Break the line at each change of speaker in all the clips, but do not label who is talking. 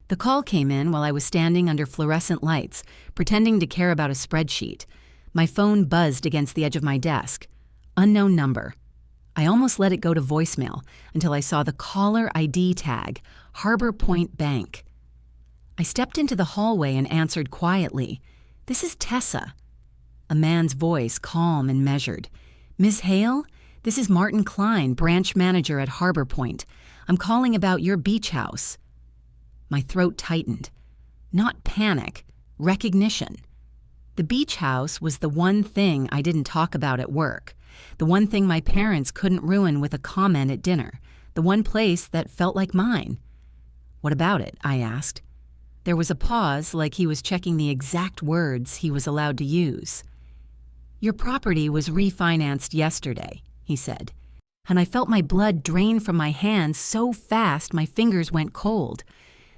The call came in while I was standing under fluorescent lights, pretending to care about a spreadsheet. My phone buzzed against the edge of my desk. Unknown number. I almost let it go to voicemail until I saw the caller ID tag, Harbor Point Bank. I stepped into the hallway and answered quietly, "This is Tessa." A man's voice, calm and measured. "Miss Hale? This is Martin Klein, branch manager at Harbor Point. I'm calling about your beach house." My throat tightened. Not panic, recognition. The beach house was the one thing I didn't talk about at work, the one thing my parents couldn't ruin with a comment at dinner, the one place that felt like mine. "What about it?" I asked. There was a pause, like he was checking the exact words he was allowed to use. "Your property was refinanced yesterday," he said, and I felt my blood drain from my hands so fast my fingers went cold.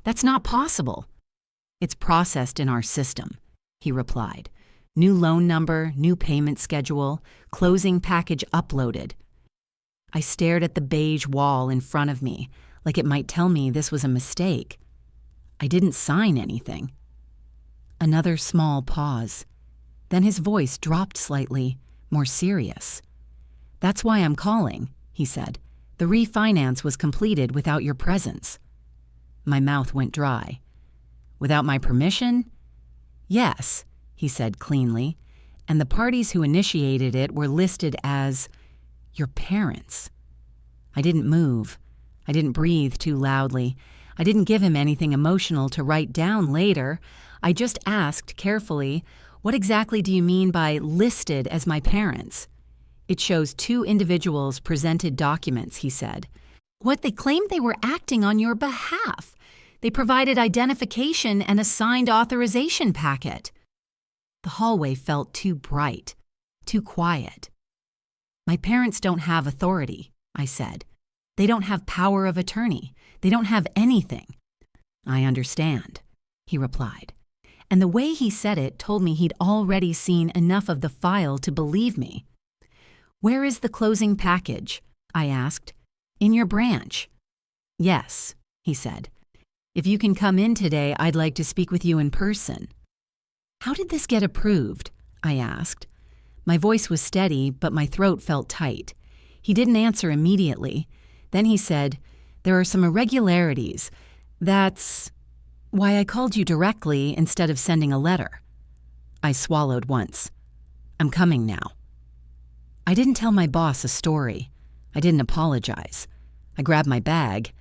"That's not possible." "It's processed in our system," he replied. "New loan number, new payment schedule, closing package uploaded." I stared at the beige wall in front of me, like it might tell me this was a mistake. I didn't sign anything. Another small pause. Then his voice dropped slightly, more serious. "That's why I'm calling," he said. "The refinance was completed without your presence." My mouth went dry. "Without my permission?" "Yes," he said cleanly, "and the parties who initiated it were listed as your parents." I didn't move. I didn't breathe too loudly. I didn't give him anything emotional to write down later. I just asked carefully, "What exactly do you mean by listed as my parents?" "It shows two individuals presented documents," he said. "What? They claimed they were acting on your behalf. They provided identification and a signed authorization packet." The hallway felt too bright, too quiet. "My parents don't have authority," I said. "They don't have power of attorney. They don't have anything." "I understand," he replied. And the way he said it told me he'd already seen enough of the file to believe me. "Where is the closing package?" I asked. "In your branch." "Yes," he said. "If you can come in today, I'd like to speak with you in person." "How did this get approved?" I asked. My voice was steady, but my throat felt tight. He didn't answer immediately. Then he said, "There are some irregularities. That's why I called you directly instead of sending a letter." I swallowed once. "I'm coming now." I didn't tell my boss a story. I didn't apologize. I grabbed my bag,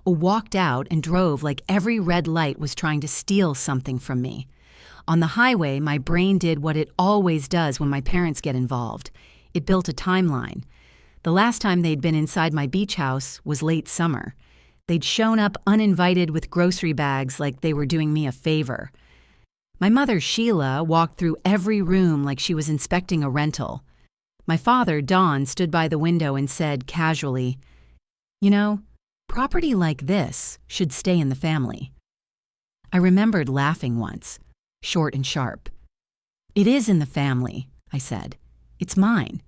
walked out, and drove like every red light was trying to steal something from me. On the highway, my brain did what it always does when my parents get involved. It built a timeline. The last time they'd been inside my beach house was late summer. They'd shown up uninvited with grocery bags like they were doing me a favor. My mother, Sheila, walked through every room like she was inspecting a rental. My father, Don, stood by the window and said casually, "You know, property like this should stay in the family." I remembered laughing once, short and sharp. "It is in the family," I said. "It's mine."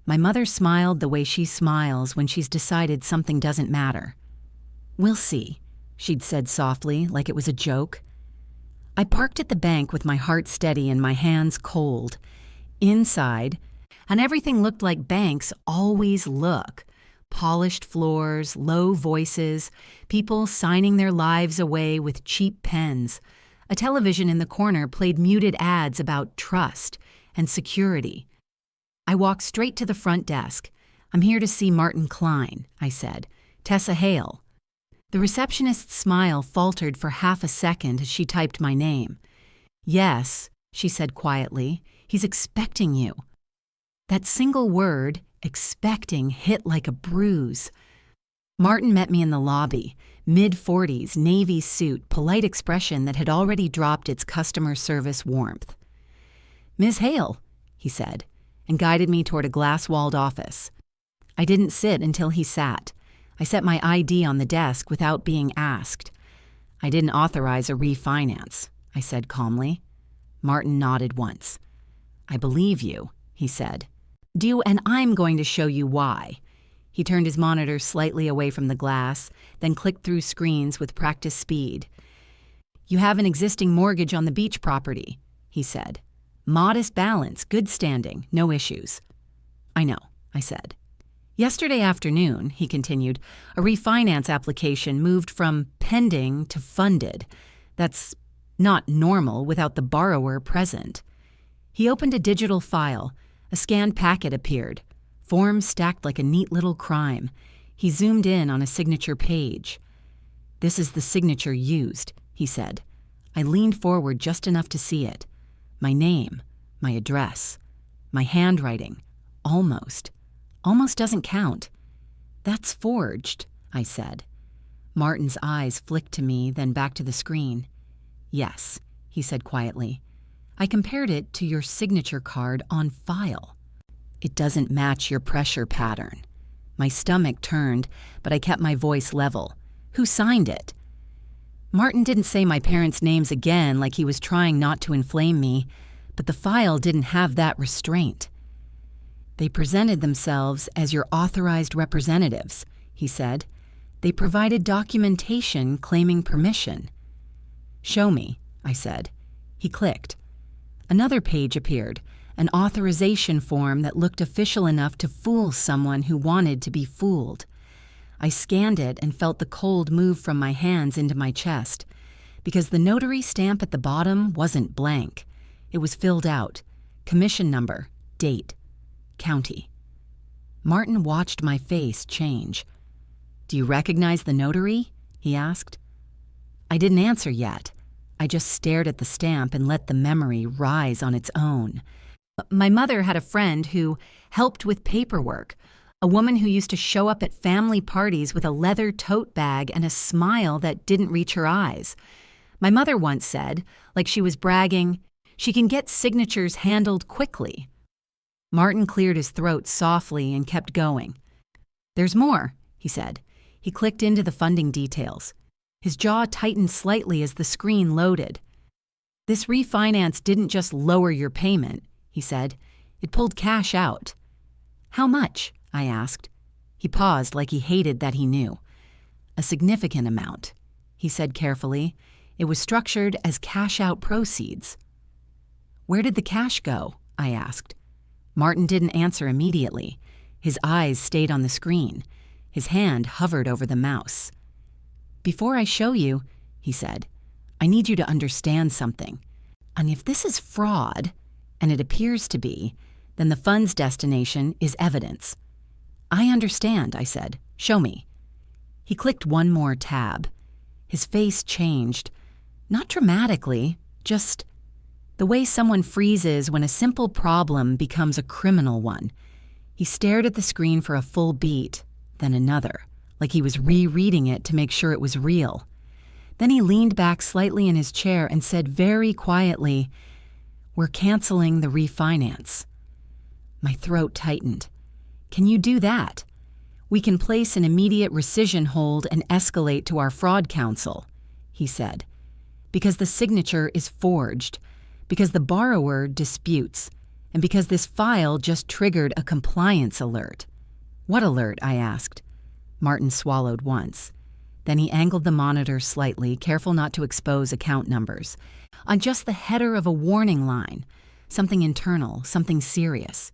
My mother smiled the way she smiles when she's decided something doesn't matter. "We'll see," she'd said softly, like it was a joke. I parked at the bank with my heart steady and my hands cold. Inside, and everything looked like banks always look. Polished floors, low voices, people signing their lives away with cheap pens. A television in the corner played muted ads about trust and security. I walked straight to the front desk. "I'm here to see Martin Klein," I said. "Tessa Hale." The receptionist's smile faltered for half a second as she typed my name. "Yes," she said quietly, "he's expecting you." That single word, expecting, hit like a bruise. Martin met me in the lobby, mid-40s, navy suit, polite expression that had already dropped its customer service warmth. "Miss Hale," he said, and guided me toward a glass-walled office. I didn't sit until he sat. I set my ID on the desk without being asked. "I didn't authorize a refinance," I said calmly. Martin nodded once. "I believe you," he said. And I'm going to show you why." He turned his monitor slightly away from the glass, then clicked through screens with practiced speed. "You have an existing mortgage on the beach property," he said. "Modest balance, good standing, no issues." "I know," I said. "Yesterday afternoon," he continued, "a refinance application moved from pending to funded. That's not normal without the borrower present." He opened a digital file. A scanned packet appeared. Forms stacked like a neat little crime. He zoomed in on a signature page. "This is the signature used," he said. I leaned forward just enough to see it. My name, my address, my handwriting, almost. Almost doesn't count. "That's forged," I said. Martin's eyes flicked to me, then back to the screen. "Yes," he said quietly. "I compared it to your signature card on file. It doesn't match your pressure pattern." My stomach turned, but I kept my voice level. "Who signed it?" Martin didn't say my parents' names again like he was trying not to inflame me, but the file didn't have that restraint. "They presented themselves as your authorized representatives," he said. "They provided documentation claiming permission." "Show me," I said. He clicked. Another page appeared, an authorization form that looked official enough to fool someone who wanted to be fooled. I scanned it and felt the cold move from my hands into my chest, because the notary stamp at the bottom wasn't blank. It was filled out. Commission number, date, county. Martin watched my face change. "Do you recognize the notary?" he asked. I didn't answer yet. I just stared at the stamp and let the memory rise on its own. My mother had a friend who helped with paperwork, a woman who used to show up at family parties with a leather tote bag and a smile that didn't reach her eyes. My mother once said, like she was bragging, "She can get signatures handled quickly." Martin cleared his throat softly and kept going. "There's more," he said. He clicked into the funding details. His jaw tightened slightly as the screen loaded. "This refinance didn't just lower your payment," he said. "It pulled cash out." "How much?" I asked. He paused like he hated that he knew. "A significant amount," he said carefully. "It was structured as cash-out proceeds." "Where did the cash go?" I asked. Martin didn't answer immediately. His eyes stayed on the screen. His hand hovered over the mouse. "Before I show you," he said, "I need you to understand something. And if this is fraud, and it appears to be, then the fund's destination is evidence." "I understand," I said. "Show me." He clicked one more tab. His face changed. Not dramatically, just the way someone freezes when a simple problem becomes a criminal one. He stared at the screen for a full beat, then another, like he was rereading it to make sure it was real. Then he leaned back slightly in his chair and said very quietly, "We're canceling the refinance." My throat tightened. "Can you do that?" "We can place an immediate rescission hold and escalate to our fraud counsel," he said. "Because the signature is forged, because the borrower disputes, and because this file just triggered a compliance alert." "What alert?" I asked. Martin swallowed once. Then he angled the monitor slightly, careful not to expose account numbers. On just the header of a warning line, something internal, something serious.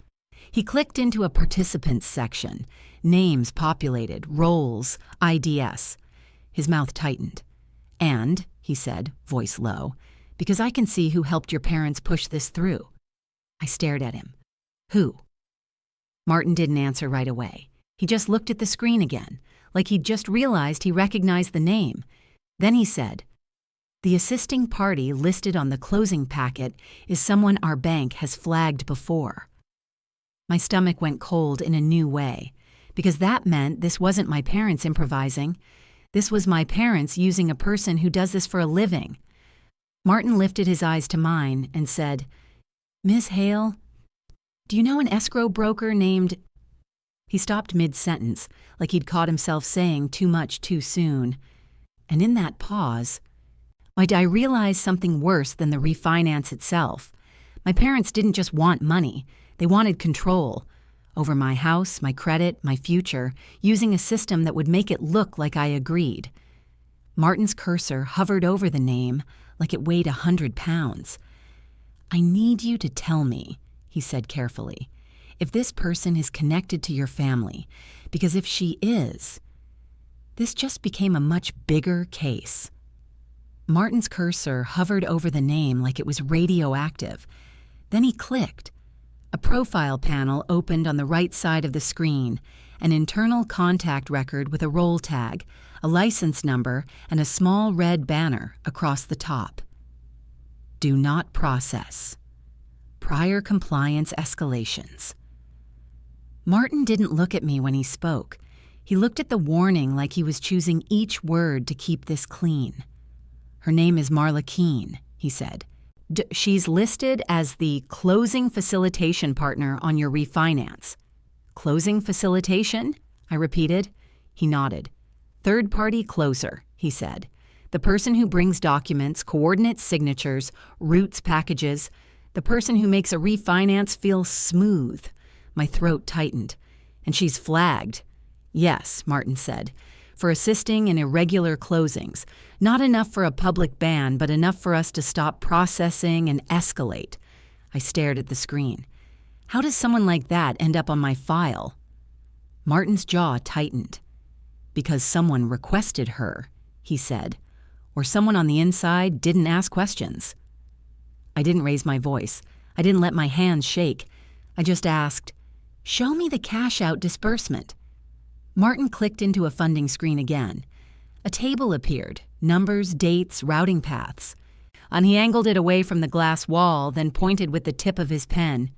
He clicked into a participants section, names populated, roles, IDS. His mouth tightened. "And," he said, voice low, "because I can see who helped your parents push this through." I stared at him. "Who?" Martin didn't answer right away. He just looked at the screen again, like he'd just realized he recognized the name. Then he said, "The assisting party listed on the closing packet is someone our bank has flagged before." My stomach went cold in a new way, because that meant this wasn't my parents improvising. This was my parents using a person who does this for a living. Martin lifted his eyes to mine and said, "Miss Hale, do you know an escrow broker named—" He stopped mid-sentence, like he'd caught himself saying too much too soon. And in that pause, I realized something worse than the refinance itself. My parents didn't just want money, they wanted control over my house, my credit, my future, using a system that would make it look like I agreed. Martin's cursor hovered over the name like it weighed 100 pounds. "I need you to tell me," he said carefully, "if this person is connected to your family, because if she is, this just became a much bigger case." Martin's cursor hovered over the name like it was radioactive. Then he clicked. A profile panel opened on the right side of the screen, an internal contact record with a roll tag, a license number, and a small red banner across the top. "Do not process. Prior compliance escalations." Martin didn't look at me when he spoke. He looked at the warning like he was choosing each word to keep this clean. "Her name is Marla Keene," he said. "She's listed as the closing facilitation partner on your refinance." "Closing facilitation?" I repeated. He nodded. "Third-party closer," he said. "The person who brings documents, coordinates signatures, routes packages. The person who makes a refinance feel smooth." My throat tightened. "And she's flagged." "Yes," Martin said, "for assisting in irregular closings. Not enough for a public ban, but enough for us to stop processing and escalate." I stared at the screen. "How does someone like that end up on my file?" Martin's jaw tightened. "Because someone requested her," he said. "Or someone on the inside didn't ask questions." I didn't raise my voice. I didn't let my hands shake. I just asked, "Show me the cash-out disbursement." Martin clicked into a funding screen again. A table appeared, numbers, dates, routing paths. And he angled it away from the glass wall, then pointed with the tip of his pen.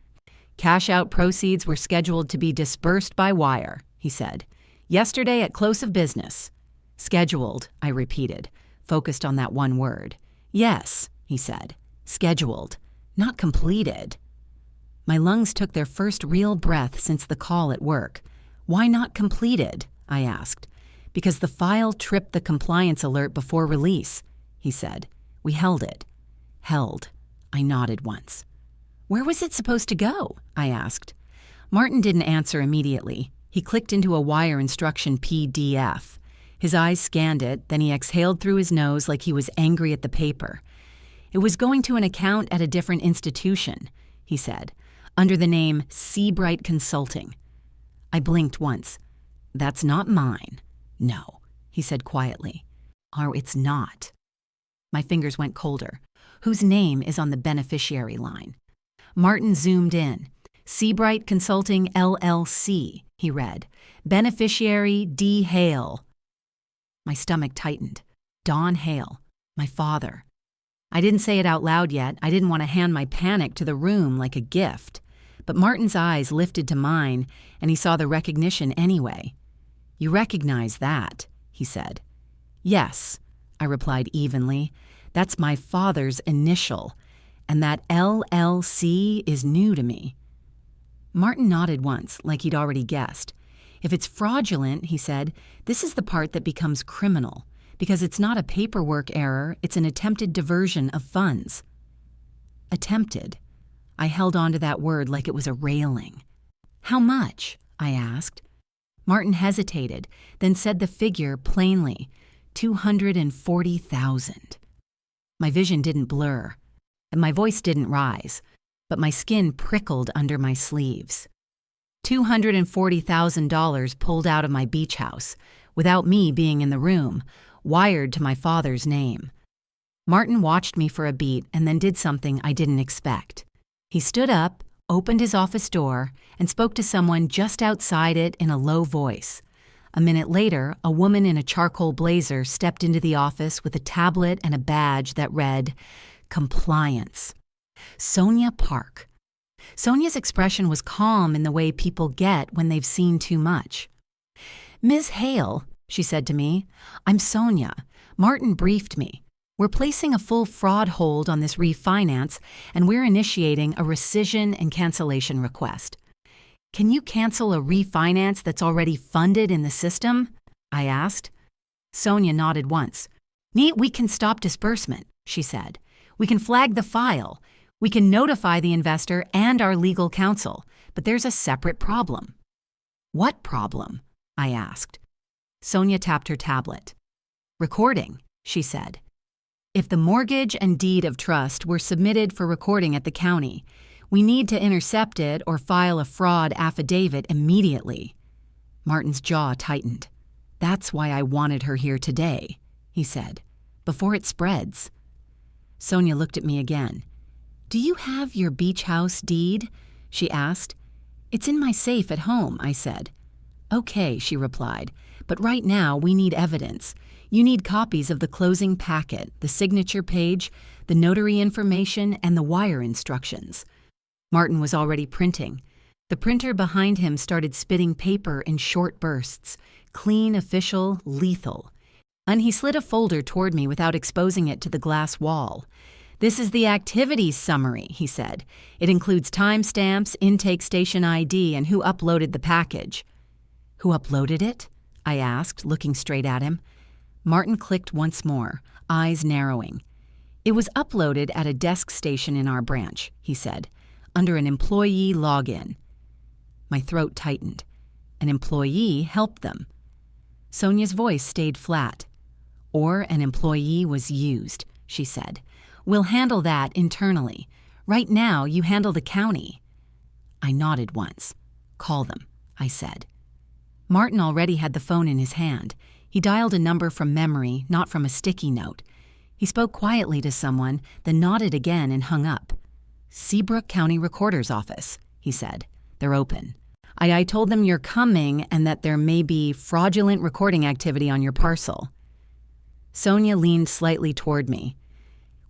"Cash-out proceeds were scheduled to be disbursed by wire," he said. "Yesterday at close of business." "Scheduled," I repeated, focused on that one word. "Yes," he said. "Scheduled, not completed." My lungs took their first real breath since the call at work. "Why not completed?" I asked. "Because the file tripped the compliance alert before release," he said. "We held it." "Held." I nodded once. "Where was it supposed to go?" I asked. Martin didn't answer immediately. He clicked into a wire instruction PDF. His eyes scanned it, then he exhaled through his nose like he was angry at the paper. "It was going to an account at a different institution," he said, "under the name Seabright Consulting." I blinked once. "That's not mine." "No," he said quietly. "Oh, it's not." My fingers went colder. "Whose name is on the beneficiary line?" Martin zoomed in. "Seabright Consulting, LLC," he read. "Beneficiary D. Hale." My stomach tightened. Don Hale. My father. I didn't say it out loud yet. I didn't want to hand my panic to the room like a gift. But Martin's eyes lifted to mine, and he saw the recognition anyway. "You recognize that," he said. "Yes," I replied evenly. "That's my father's initial, and that LLC is new to me." Martin nodded once, like he'd already guessed. "If it's fraudulent," he said, "this is the part that becomes criminal, because it's not a paperwork error, it's an attempted diversion of funds." Attempted. I held on to that word like it was a railing. "How much?" I asked. Martin hesitated, then said the figure plainly, 240,000. My vision didn't blur, and my voice didn't rise, but my skin prickled under my sleeves. $240,000 pulled out of my beach house, without me being in the room, wired to my father's name. Martin watched me for a beat and then did something I didn't expect. He stood up, opened his office door, and spoke to someone just outside it in a low voice. A minute later, a woman in a charcoal blazer stepped into the office with a tablet and a badge that read, "Compliance." Sonia Park. Sonia's expression was calm in the way people get when they've seen too much. "Ms. Hale," she said to me, "I'm Sonia. Martin briefed me. We're placing a full fraud hold on this refinance, and we're initiating a rescission and cancellation request. Can you cancel a refinance that's already funded in the system?" I asked. Sonia nodded once. "We can stop disbursement," she said. "We can flag the file. We can notify the investor and our legal counsel, but there's a separate problem." "What problem?" I asked. Sonia tapped her tablet. "Recording," she said. If the mortgage and deed of trust were submitted for recording at the county, we need to intercept it or file a fraud affidavit immediately. Martin's jaw tightened. That's why I wanted her here today, he said, before it spreads. Sonia looked at me again. Do you have your beach house deed? She asked. It's in my safe at home, I said. Okay, she replied, but right now we need evidence. You need copies of the closing packet, the signature page, the notary information, and the wire instructions. Martin was already printing. The printer behind him started spitting paper in short bursts, clean, official, lethal. And he slid a folder toward me without exposing it to the glass wall. This is the activities summary, he said. It includes timestamps, intake station ID, and who uploaded the package. Who uploaded it? I asked, looking straight at him. Martin clicked once more, eyes narrowing. It was uploaded at a desk station in our branch, he said, under an employee login. My throat tightened. An employee helped them. Sonia's voice stayed flat. Or an employee was used, she said. We'll handle that internally. Right now, you handle the county. I nodded once. Call them, I said. Martin already had the phone in his hand. He dialed a number from memory, not from a sticky note. He spoke quietly to someone, then nodded again and hung up. Seabrook County Recorder's Office, he said. They're open. I told them you're coming and that there may be fraudulent recording activity on your parcel. Sonia leaned slightly toward me.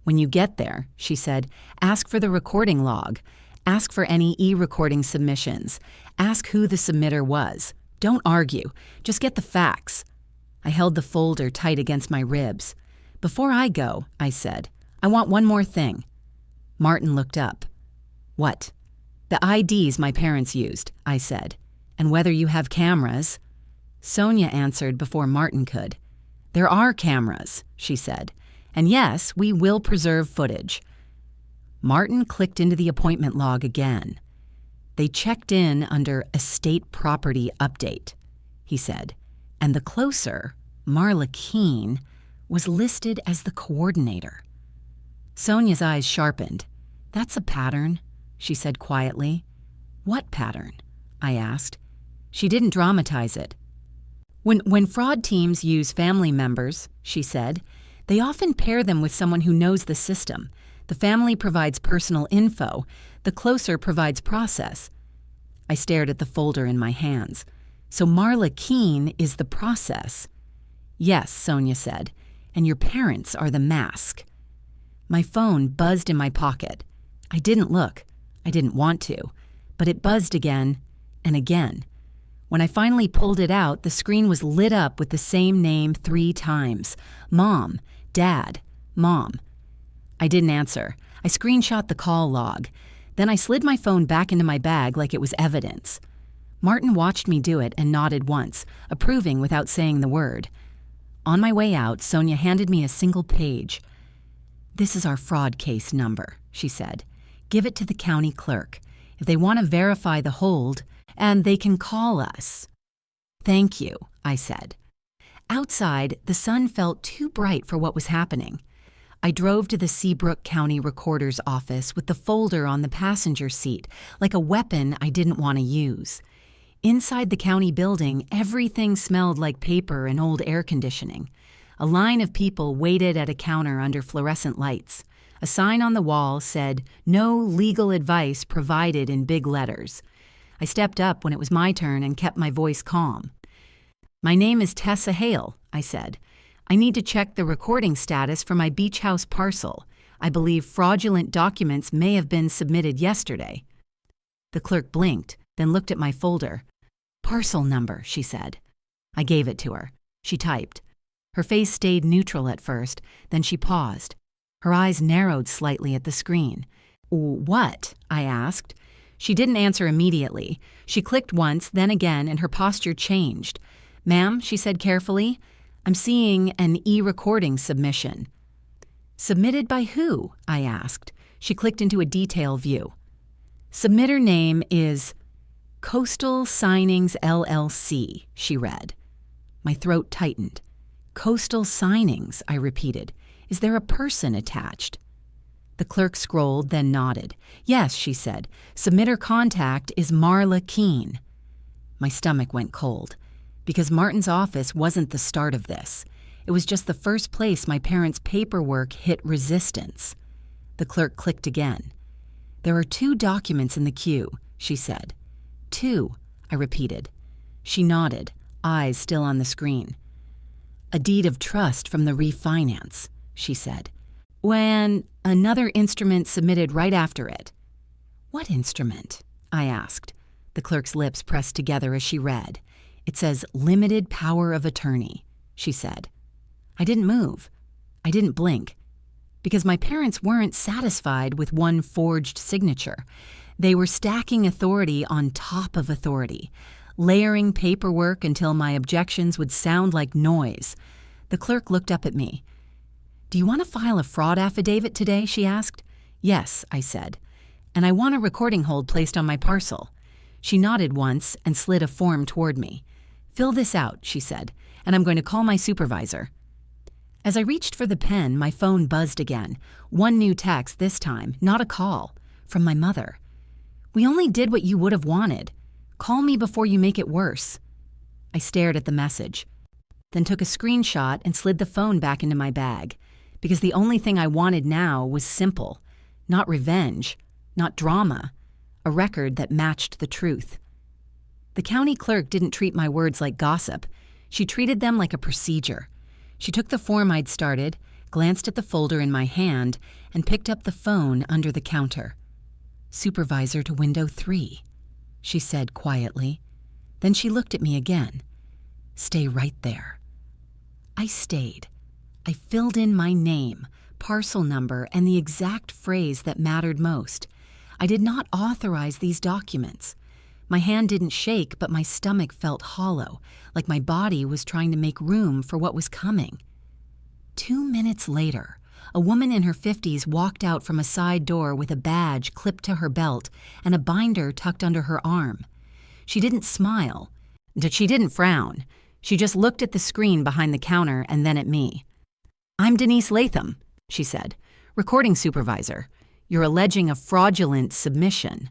When you get there, she said, ask for the recording log. Ask for any e-recording submissions. Ask who the submitter was. Don't argue. Just get the facts. I held the folder tight against my ribs. Before I go, I said, I want one more thing. Martin looked up. What? The IDs my parents used, I said. And whether you have cameras. Sonia answered before Martin could. There are cameras, she said. And yes, we will preserve footage. Martin clicked into the appointment log again. They checked in under Estate Property Update, he said. And the closer, Marla Keene, was listed as the coordinator. Sonia's eyes sharpened. That's a pattern, she said quietly. What pattern? I asked. She didn't dramatize it. When fraud teams use family members, she said, they often pair them with someone who knows the system. The family provides personal info. The closer provides process. I stared at the folder in my hands. So Marla Keene is the process. Yes, Sonia said, and your parents are the mask. My phone buzzed in my pocket. I didn't look. I didn't want to. But it buzzed again and again. When I finally pulled it out, the screen was lit up with the same name 3 times. Mom, Dad, Mom. I didn't answer. I screenshot the call log. Then I slid my phone back into my bag like it was evidence. Martin watched me do it and nodded once, approving without saying the word. On my way out, Sonia handed me a single page. This is our fraud case number, she said. Give it to the county clerk. If they want to verify the hold, and they can call us. Thank you, I said. Outside, the sun felt too bright for what was happening. I drove to the Seabrook County Recorder's Office with the folder on the passenger seat, like a weapon I didn't want to use. Inside the county building, everything smelled like paper and old air conditioning. A line of people waited at a counter under fluorescent lights. A sign on the wall said, "No legal advice provided," in big letters. I stepped up when it was my turn and kept my voice calm. My name is Tessa Hale, I said. I need to check the recording status for my beach house parcel. I believe fraudulent documents may have been submitted yesterday. The clerk blinked, then looked at my folder. Parcel number, she said. I gave it to her. She typed. Her face stayed neutral at first, then she paused. Her eyes narrowed slightly at the screen. What? I asked. She didn't answer immediately. She clicked once, then again, and her posture changed. Ma'am, she said carefully, I'm seeing an e-recording submission. Submitted by who? I asked. She clicked into a detail view. Submitter name is Coastal Signings LLC, she read. My throat tightened. Coastal signings, I repeated. Is there a person attached? The clerk scrolled, then nodded. Yes, she said. Submitter contact is Marla Keene. My stomach went cold, because Martin's office wasn't the start of this. It was just the first place my parents' paperwork hit resistance. The clerk clicked again. There are 2 documents in the queue, she said. 2, I repeated. She nodded, eyes still on the screen. A deed of trust from the refinance, she said. When another instrument submitted right after it. What instrument? I asked. The clerk's lips pressed together as she read. It says limited power of attorney, she said. I didn't move. I didn't blink. Because my parents weren't satisfied with one forged signature. They were stacking authority on top of authority, layering paperwork until my objections would sound like noise. The clerk looked up at me. Do you want to file a fraud affidavit today? She asked. Yes, I said. And I want a recording hold placed on my parcel. She nodded once and slid a form toward me. Fill this out, she said, and I'm going to call my supervisor. As I reached for the pen, my phone buzzed again. One new text this time, not a call, from my mother. We only did what you would have wanted. Call me before you make it worse. I stared at the message, then took a screenshot and slid the phone back into my bag, because the only thing I wanted now was simple, not revenge, not drama, a record that matched the truth. The county clerk didn't treat my words like gossip. She treated them like a procedure. She took the form I'd started, glanced at the folder in my hand, and picked up the phone under the counter. Supervisor to window 3, she said quietly. Then she looked at me again. Stay right there. I stayed. I filled in my name, parcel number, and the exact phrase that mattered most. I did not authorize these documents. My hand didn't shake, but my stomach felt hollow, like my body was trying to make room for what was coming. 2 minutes later, a woman in her 50s walked out from a side door with a badge clipped to her belt and a binder tucked under her arm. She didn't smile. She didn't frown. She just looked at the screen behind the counter and then at me. I'm Denise Latham, she said, recording supervisor. You're alleging a fraudulent submission.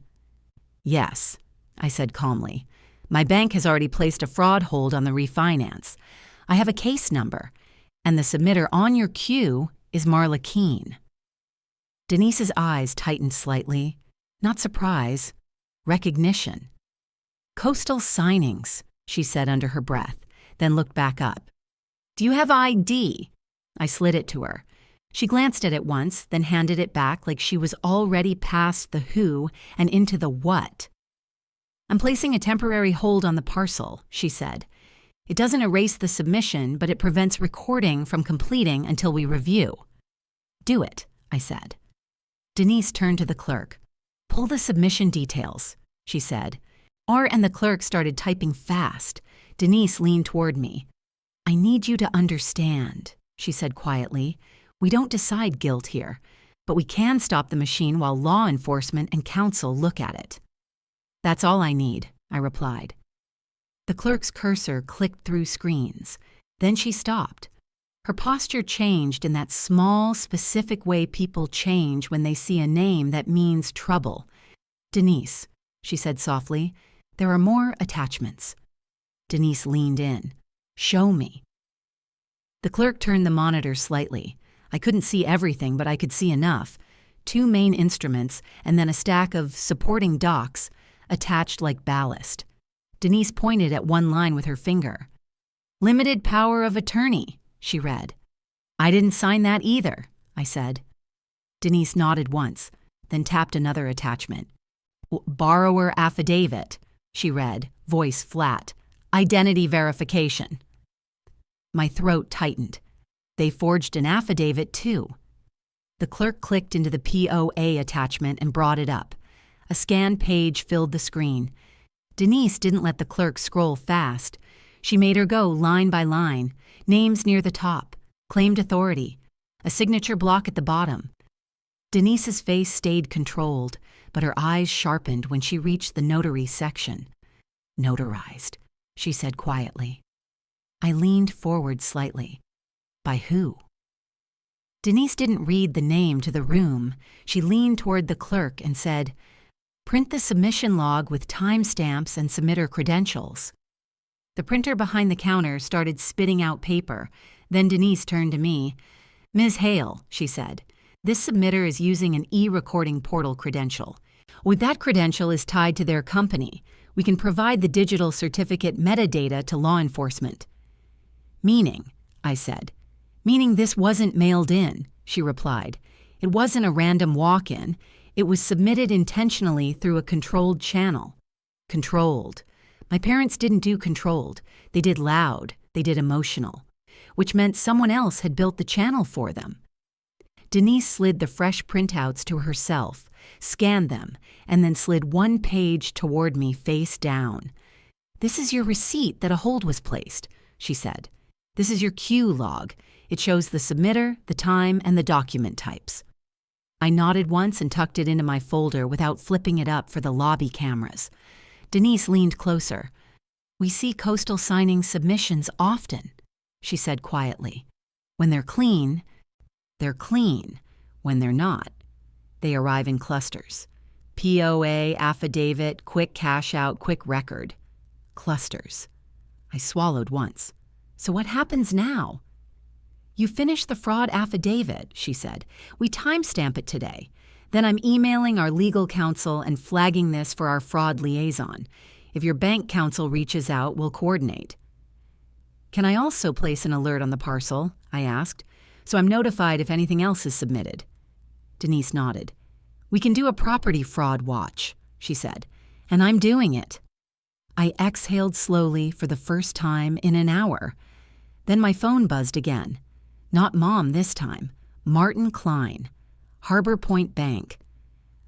Yes, I said calmly. My bank has already placed a fraud hold on the refinance. I have a case number, and the submitter on your queue is Marla Keene. Denise's eyes tightened slightly. Not surprise, recognition. Coastal signings, she said under her breath, then looked back up. Do you have ID? I slid it to her. She glanced at it once, then handed it back like she was already past the who and into the what. I'm placing a temporary hold on the parcel, she said. It doesn't erase the submission, but it prevents recording from completing until we review. Do it, I said. Denise turned to the clerk. Pull the submission details, she said. R and the clerk started typing fast. Denise leaned toward me. I need you to understand, she said quietly. We don't decide guilt here, but we can stop the machine while law enforcement and counsel look at it. That's all I need, I replied. The clerk's cursor clicked through screens. Then she stopped. Her posture changed in that small, specific way people change when they see a name that means trouble. Denise, she said softly, there are more attachments. Denise leaned in. Show me. The clerk turned the monitor slightly. I couldn't see everything, but I could see enough. 2 main instruments and then a stack of supporting docs attached like ballast. Denise pointed at one line with her finger. Limited power of attorney, she read. I didn't sign that either, I said. Denise nodded once, then tapped another attachment. Borrower affidavit, she read, voice flat. Identity verification. My throat tightened. They forged an affidavit, too. The clerk clicked into the POA attachment and brought it up. A scanned page filled the screen. Denise didn't let the clerk scroll fast. She made her go line by line, names near the top, claimed authority, a signature block at the bottom. Denise's face stayed controlled, but her eyes sharpened when she reached the notary section. Notarized, she said quietly. I leaned forward slightly. By who? Denise didn't read the name to the room. She leaned toward the clerk and said, "Print the submission log with timestamps and submitter credentials." The printer behind the counter started spitting out paper. Then Denise turned to me. "Ms. Hale," she said, "this submitter is using an e-recording portal credential. When that credential is tied to their company, we can provide the digital certificate metadata to law enforcement." "Meaning," I said. "Meaning this wasn't mailed in," she replied. "It wasn't a random walk-in. It was submitted intentionally through a controlled channel." Controlled. My parents didn't do controlled. They did loud. They did emotional. Which meant someone else had built the channel for them. Denise slid the fresh printouts to herself, scanned them, and then slid one page toward me face down. "This is your receipt that a hold was placed," she said. "This is your Q log. It shows the submitter, the time, and the document types." I nodded once and tucked it into my folder without flipping it up for the lobby cameras. Denise leaned closer. "We see coastal signing submissions often," she said quietly. "When they're clean, they're clean. When they're not, they arrive in clusters. POA, affidavit, quick cash out, quick record. Clusters." I swallowed once. "So what happens now?" "You finish the fraud affidavit," she said. "We timestamp it today. Then I'm emailing our legal counsel and flagging this for our fraud liaison. If your bank counsel reaches out, we'll coordinate." "Can I also place an alert on the parcel?" I asked, "so I'm notified if anything else is submitted?" Denise nodded. "We can do a property fraud watch," she said, "and I'm doing it." I exhaled slowly for the first time in an hour. Then my phone buzzed again. Not Mom this time. Martin Klein. Harbor Point Bank.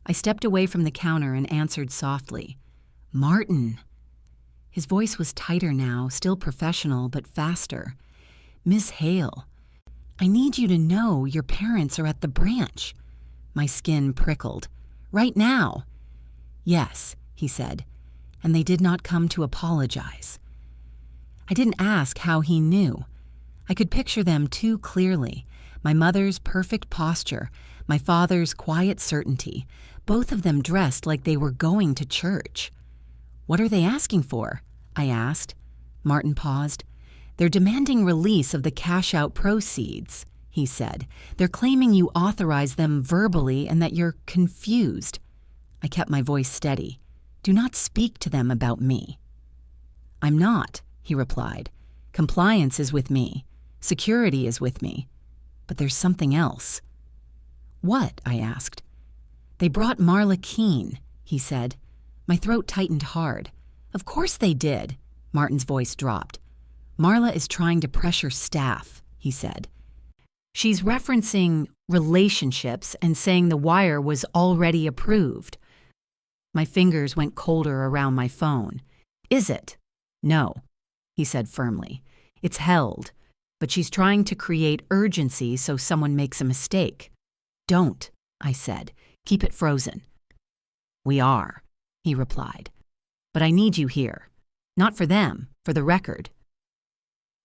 I stepped away from the counter and answered softly. "Martin." His voice was tighter now, still professional, but faster. "Miss Hale, I need you to know your parents are at the branch." My skin prickled. "Right now." "Yes," he said, "and they did not come to apologize." I didn't ask how he knew. I could picture them too clearly. My mother's perfect posture, my father's quiet certainty, both of them dressed like they were going to church. "What are they asking for?" I asked. Martin paused. "They're demanding release of the cash-out proceeds," he said. "They're claiming you authorized them verbally and that you're confused." I kept my voice steady. "Do not speak to them about me." "I'm not," he replied. "Compliance is with me. Security is with me. But there's something else." "What?" I asked. "They brought Marla Keene," he said. My throat tightened hard. "Of course they did." Martin's voice dropped. "Marla is trying to pressure staff," he said. "She's referencing relationships and saying the wire was already approved." My fingers went colder around my phone. "Is it?" "No," he said firmly. "It's held. But she's trying to create urgency so someone makes a mistake." "Don't," I said. "Keep it frozen." "We are," he replied. "But I need you here. Not for them, for the record."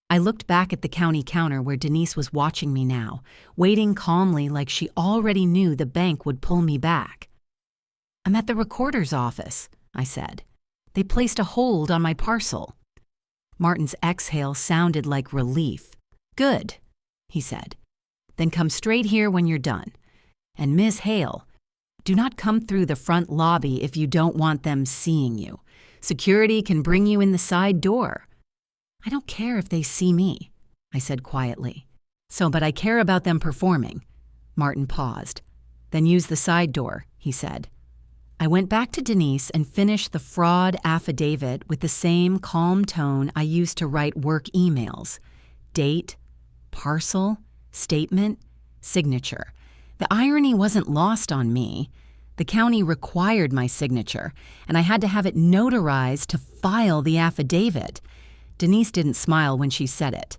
I looked back at the county counter where Denise was watching me now, waiting calmly like she already knew the bank would pull me back. "I'm at the recorder's office," I said. "They placed a hold on my parcel." Martin's exhale sounded like relief. "Good," he said. "Then come straight here when you're done. And Miss Hale, do not come through the front lobby if you don't want them seeing you. Security can bring you in the side door." "I don't care if they see me," I said quietly. But I care about them performing." Martin paused. "Then use the side door," he said. I went back to Denise and finished the fraud affidavit with the same calm tone I used to write work emails. Date, parcel, statement, signature. The irony wasn't lost on me. The county required my signature, and I had to have it notarized to file the affidavit. Denise didn't smile when she said it.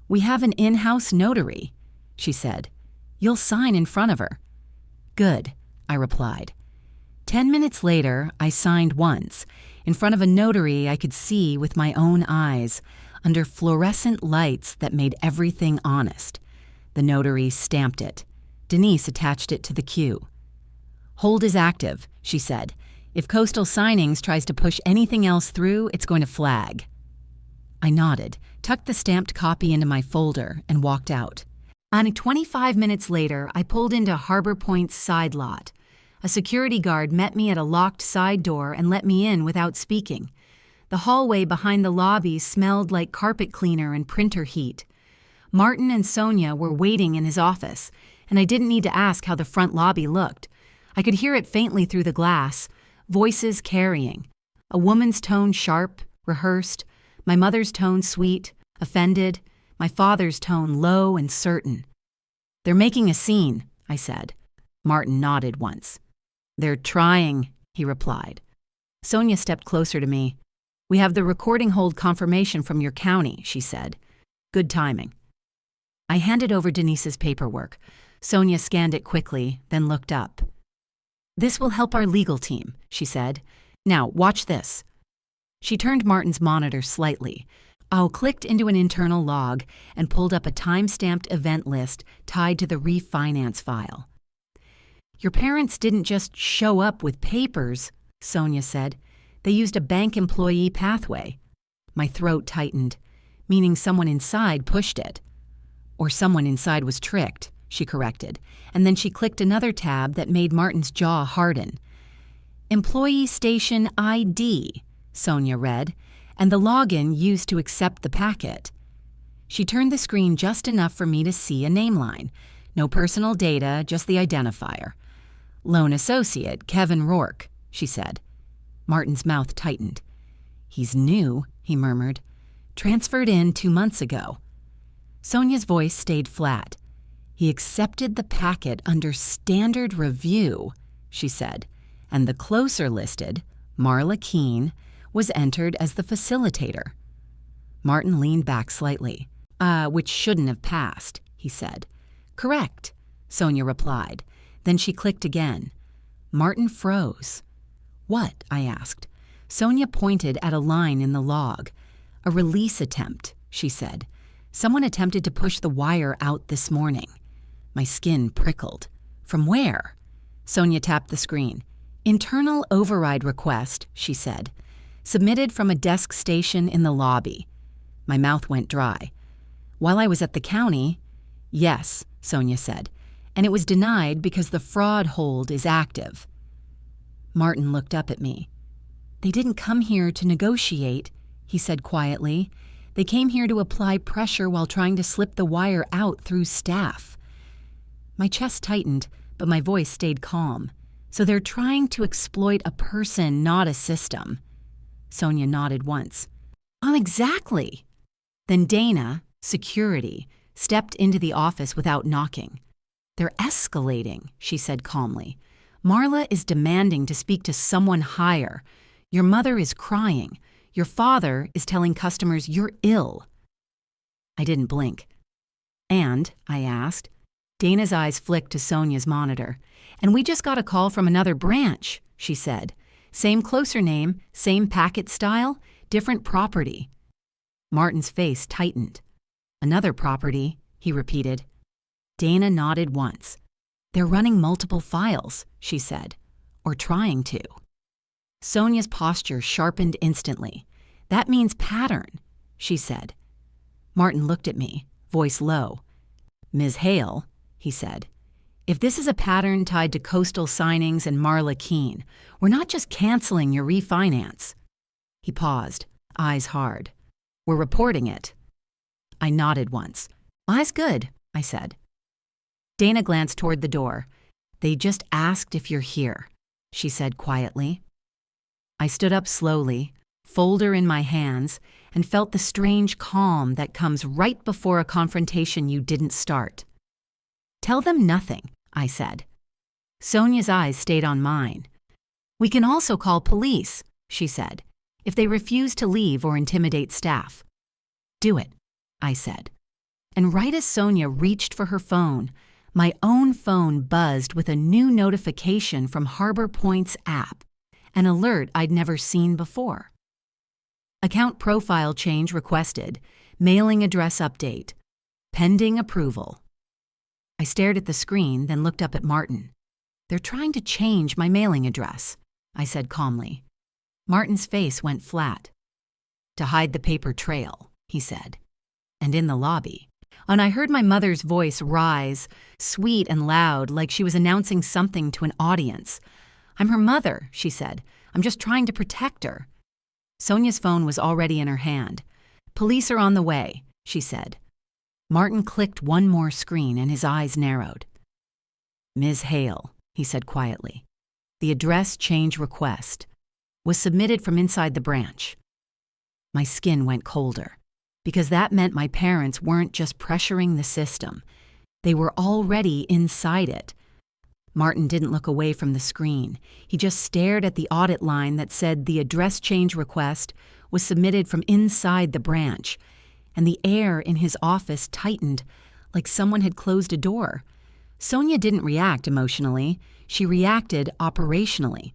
"We have an in-house notary," she said. "You'll sign in front of her." "Good," I replied. 10 minutes later, I signed once, in front of a notary I could see with my own eyes, under fluorescent lights that made everything honest. The notary stamped it. Denise attached it to the queue. "Hold is active," she said. "If Coastal Signings tries to push anything else through, it's going to flag." I nodded, tucked the stamped copy into my folder, and walked out. 25 minutes later, I pulled into Harbor Point's side lot. A security guard met me at a locked side door and let me in without speaking. The hallway behind the lobby smelled like carpet cleaner and printer heat. Martin and Sonia were waiting in his office, and I didn't need to ask how the front lobby looked. I could hear it faintly through the glass, voices carrying. A woman's tone sharp, rehearsed, my mother's tone sweet, offended, my father's tone low and certain. "They're making a scene," I said. Martin nodded once. "They're trying," he replied. Sonia stepped closer to me. "We have the recording hold confirmation from your county," she said. "Good timing." I handed over Denise's paperwork. Sonia scanned it quickly, then looked up. "This will help our legal team," she said. "Now, watch this." She turned Martin's monitor slightly. I clicked into an internal log and pulled up a time-stamped event list tied to the refinance file. "Your parents didn't just show up with papers," Sonia said. "They used a bank employee pathway." My throat tightened, meaning someone inside pushed it. "Or someone inside was tricked," she corrected, and then she clicked another tab that made Martin's jaw harden. "Employee Station ID," Sonia read, "and the login used to accept the packet." She turned the screen just enough for me to see a name line. No personal data, just the identifier. "Loan associate, Kevin Rourke," she said. Martin's mouth tightened. "He's new," he murmured. "Transferred in 2 months ago." Sonia's voice stayed flat. "He accepted the packet under standard review," she said, and the closer listed, Marla Keene, was entered as the facilitator. Martin leaned back slightly. Which shouldn't have passed," he said. "Correct," Sonia replied. Then she clicked again. Martin froze. "What?" I asked. Sonia pointed at a line in the log. "A release attempt," she said. "Someone attempted to push the wire out this morning." My skin prickled. "From where?" Sonia tapped the screen. "Internal override request," she said. "Submitted from a desk station in the lobby." My mouth went dry. "While I was at the county?" "Yes," Sonia said. "And it was denied because the fraud hold is active." Martin looked up at me. "They didn't come here to negotiate," he said quietly. "They came here to apply pressure while trying to slip the wire out through staff." My chest tightened, but my voice stayed calm. "So they're trying to exploit a person, not a system." Sonia nodded once. Exactly." Then Dana, security, stepped into the office without knocking. "They're escalating," she said calmly. "Marla is demanding to speak to someone higher. Your mother is crying. Your father is telling customers you're ill." I didn't blink. "And?" I asked. Dana's eyes flicked to Sonia's monitor. "And we just got a call from another branch," she said. "Same closer name, same packet style, different property." Martin's face tightened. "Another property," he repeated. Dana nodded once. "They're running multiple files," she said. "Or trying to." Sonia's posture sharpened instantly. "That means pattern," she said. Martin looked at me, voice low. "Ms. Hale," he said, "if this is a pattern tied to Coastal Signings and Marla Keene, we're not just canceling your refinance." He paused, eyes hard. "We're reporting it." I nodded once. "Eyes good," I said. Dana glanced toward the door. "They just asked if you're here," she said quietly. I stood up slowly, folder in my hands, and felt the strange calm that comes right before a confrontation you didn't start. "Tell them nothing," I said. Sonia's eyes stayed on mine. "We can also call police," she said, "if they refuse to leave or intimidate staff." "Do it," I said. And right as Sonia reached for her phone, my own phone buzzed with a new notification from Harbor Point's app, an alert I'd never seen before. Account profile change requested. Mailing address update. Pending approval. I stared at the screen, then looked up at Martin. "They're trying to change my mailing address," I said calmly. Martin's face went flat. "To hide the paper trail," he said. And in the lobby, and I heard my mother's voice rise, sweet and loud, like she was announcing something to an audience. "I'm her mother," she said. "I'm just trying to protect her." Sonia's phone was already in her hand. "Police are on the way," she said. Martin clicked one more screen and his eyes narrowed. "Ms. Hale," he said quietly. "The address change request was submitted from inside the branch." My skin went colder, because that meant my parents weren't just pressuring the system. They were already inside it. Martin didn't look away from the screen. He just stared at the audit line that said the address change request was submitted from inside the branch, and the air in his office tightened like someone had closed a door. Sonia didn't react emotionally. She reacted operationally.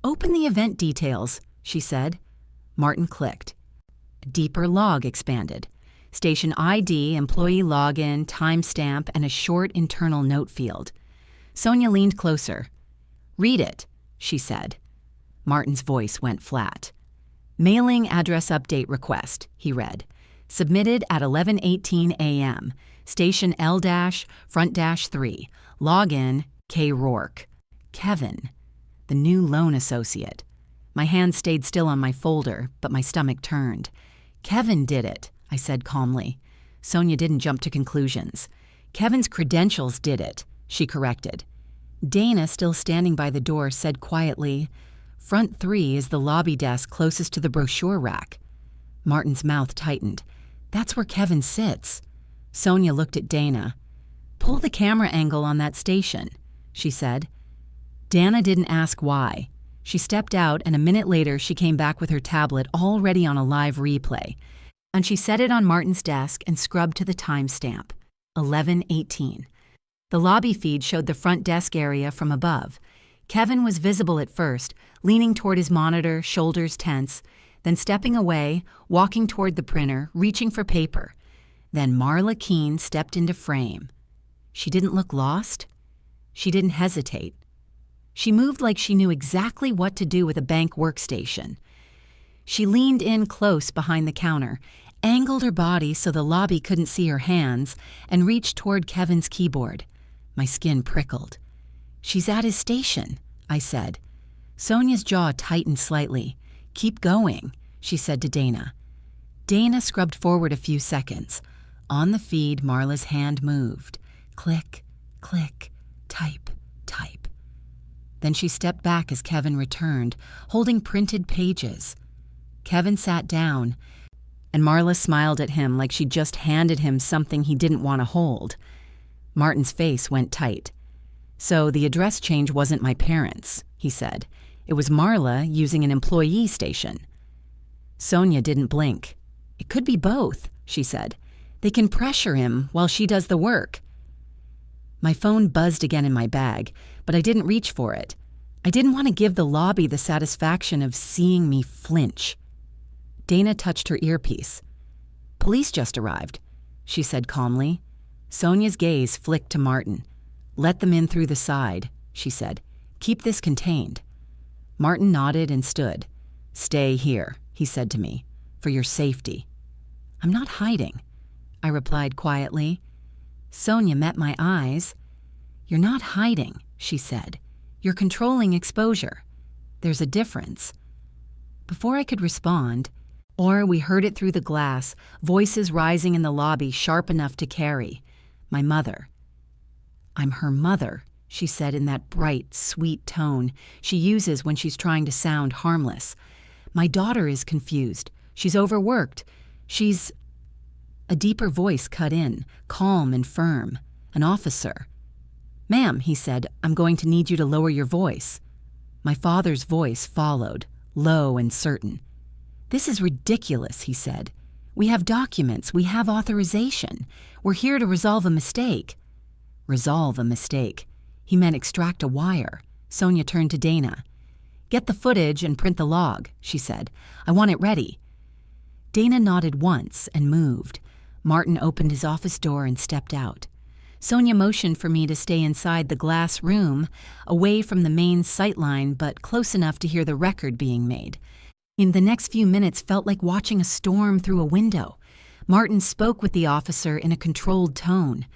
"Open the event details," she said. Martin clicked. A deeper log expanded. Station ID, employee login, timestamp, and a short internal note field. Sonia leaned closer. "Read it," she said. Martin's voice went flat. "Mailing address update request," he read. "Submitted at 11:18 a.m. Station L-front-3. Login, K. Rourke. Kevin, the new loan associate." My hand stayed still on my folder, but my stomach turned. "Kevin did it," I said calmly. Sonia didn't jump to conclusions. "Kevin's credentials did it," she corrected. Dana, still standing by the door, said quietly, "Front 3 is the lobby desk closest to the brochure rack." Martin's mouth tightened. "That's where Kevin sits." Sonia looked at Dana. "Pull the camera angle on that station," she said. Dana didn't ask why. She stepped out, and a minute later she came back with her tablet already on a live replay, and she set it on Martin's desk and scrubbed to the timestamp, 11:18. The lobby feed showed the front desk area from above. Kevin was visible at first, leaning toward his monitor, shoulders tense, then stepping away, walking toward the printer, reaching for paper. Then Marla Keene stepped into frame. She didn't look lost. She didn't hesitate. She moved like she knew exactly what to do with a bank workstation. She leaned in close behind the counter, angled her body so the lobby couldn't see her hands, and reached toward Kevin's keyboard. My skin prickled. "She's at his station," I said. Sonia's jaw tightened slightly. "Keep going," she said to Dana. Dana scrubbed forward a few seconds. On the feed, Marla's hand moved. Click, click, type, type. Then she stepped back as Kevin returned, holding printed pages. Kevin sat down, and Marla smiled at him like she'd just handed him something he didn't want to hold. Martin's face went tight. "So the address change wasn't my parents," he said. "It was Marla using an employee station." Sonia didn't blink. "It could be both," she said. "They can pressure him while she does the work." My phone buzzed again in my bag, but I didn't reach for it. I didn't want to give the lobby the satisfaction of seeing me flinch. Dana touched her earpiece. "Police just arrived," she said calmly. Sonia's gaze flicked to Martin. "Let them in through the side," she said. "Keep this contained." Martin nodded and stood. "Stay here," he said to me, "for your safety." "I'm not hiding," I replied quietly. Sonia met my eyes. "You're not hiding," she said. "You're controlling exposure. There's a difference." Before I could respond, we heard it through the glass, voices rising in the lobby sharp enough to carry. My mother. "I'm her mother," she said in that bright, sweet tone she uses when she's trying to sound harmless. "My daughter is confused. She's overworked. She's—" A deeper voice cut in, calm and firm. An officer. "Ma'am," he said, "I'm going to need you to lower your voice." My father's voice followed, low and certain. "This is ridiculous," he said. "We have documents. We have authorization. We're here to resolve a mistake." Resolve a mistake. He meant extract a wire. Sonia turned to Dana. "Get the footage and print the log," she said. "I want it ready." Dana nodded once and moved. Martin opened his office door and stepped out. Sonia motioned for me to stay inside the glass room, away from the main sightline but close enough to hear the record being made. In the next few minutes felt like watching a storm through a window. Martin spoke with the officer in a controlled tone.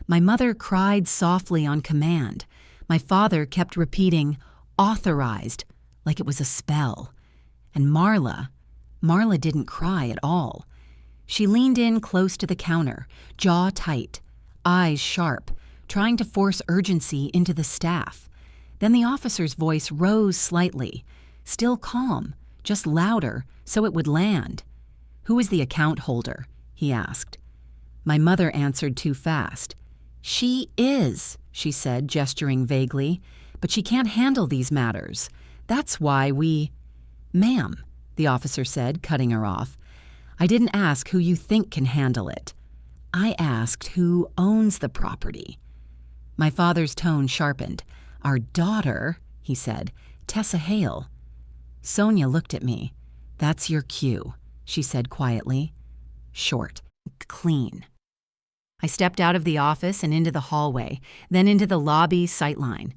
My mother cried softly on command. My father kept repeating, "Authorized," like it was a spell. And Marla didn't cry at all. She leaned in close to the counter, jaw tight, eyes sharp, trying to force urgency into the staff. Then the officer's voice rose slightly, still calm, just louder so it would land. "Who is the account holder?" he asked. My mother answered too fast. "She is," she said, gesturing vaguely, "but she can't handle these matters. That's why we—" "Ma'am," the officer said, cutting her off, "I didn't ask who you think can handle it. I asked who owns the property." My father's tone sharpened. "Our daughter," he said, "Tessa Hale." Sonia looked at me. "That's your cue," she said quietly. Short, clean. I stepped out of the office and into the hallway, then into the lobby sightline.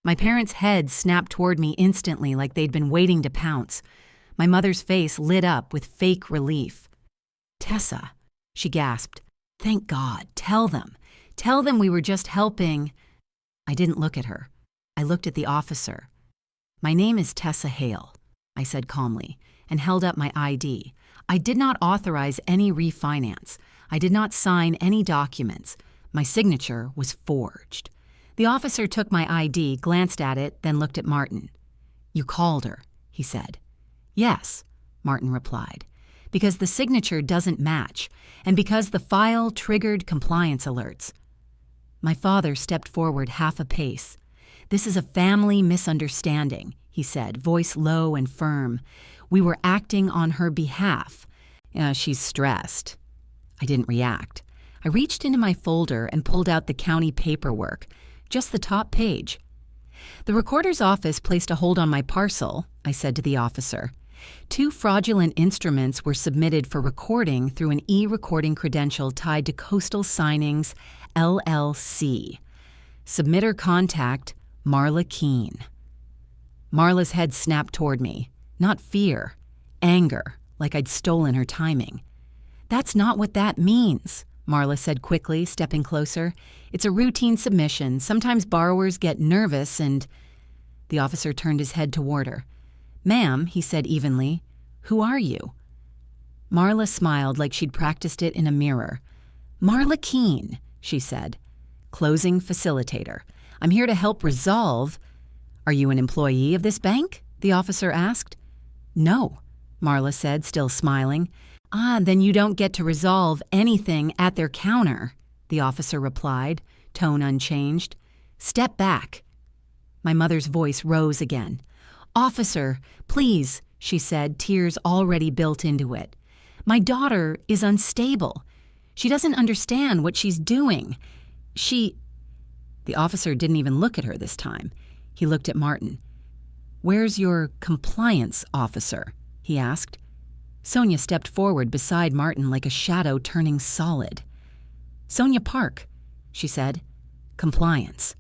My parents' heads snapped toward me instantly like they'd been waiting to pounce. My mother's face lit up with fake relief. "Tessa," she gasped. "Thank God. Tell them. Tell them we were just helping." I didn't look at her. I looked at the officer. "My name is Tessa Hale," I said calmly, and held up my ID. "I did not authorize any refinance. I did not sign any documents. My signature was forged." The officer took my ID, glanced at it, then looked at Martin. "You called her," he said. "Yes," Martin replied, "because the signature doesn't match, and because the file triggered compliance alerts." My father stepped forward half a pace. "This is a family misunderstanding," he said, voice low and firm. "We were acting on her behalf. She's stressed." I didn't react. I reached into my folder and pulled out the county paperwork, just the top page. "The recorder's office placed a hold on my parcel," I said to the officer. "2 fraudulent instruments were submitted for recording through an e-recording credential tied to Coastal Signings, LLC. Submitter contact, Marla Keene." Marla's head snapped toward me. Not fear, anger, like I'd stolen her timing. "That's not what that means," Marla said quickly, stepping closer. "It's a routine submission. Sometimes borrowers get nervous and—" The officer turned his head toward her. "Ma'am," he said evenly, "who are you?" Marla smiled like she'd practiced it in a mirror. "Marla Keene," she said. "Closing facilitator. I'm here to help resolve—" "Are you an employee of this bank?" the officer asked. "No," Marla said, still smiling. "Ah, then you don't get to resolve anything at their counter," the officer replied, tone unchanged. "Step back." My mother's voice rose again. "Officer, please," she said, tears already built into it. "My daughter is unstable. She doesn't understand what she's doing. The officer didn't even look at her this time. He looked at Martin. "Where's your compliance officer?" he asked. Sonia stepped forward beside Martin like a shadow turning solid. "Sonia Park," she said. "Compliance."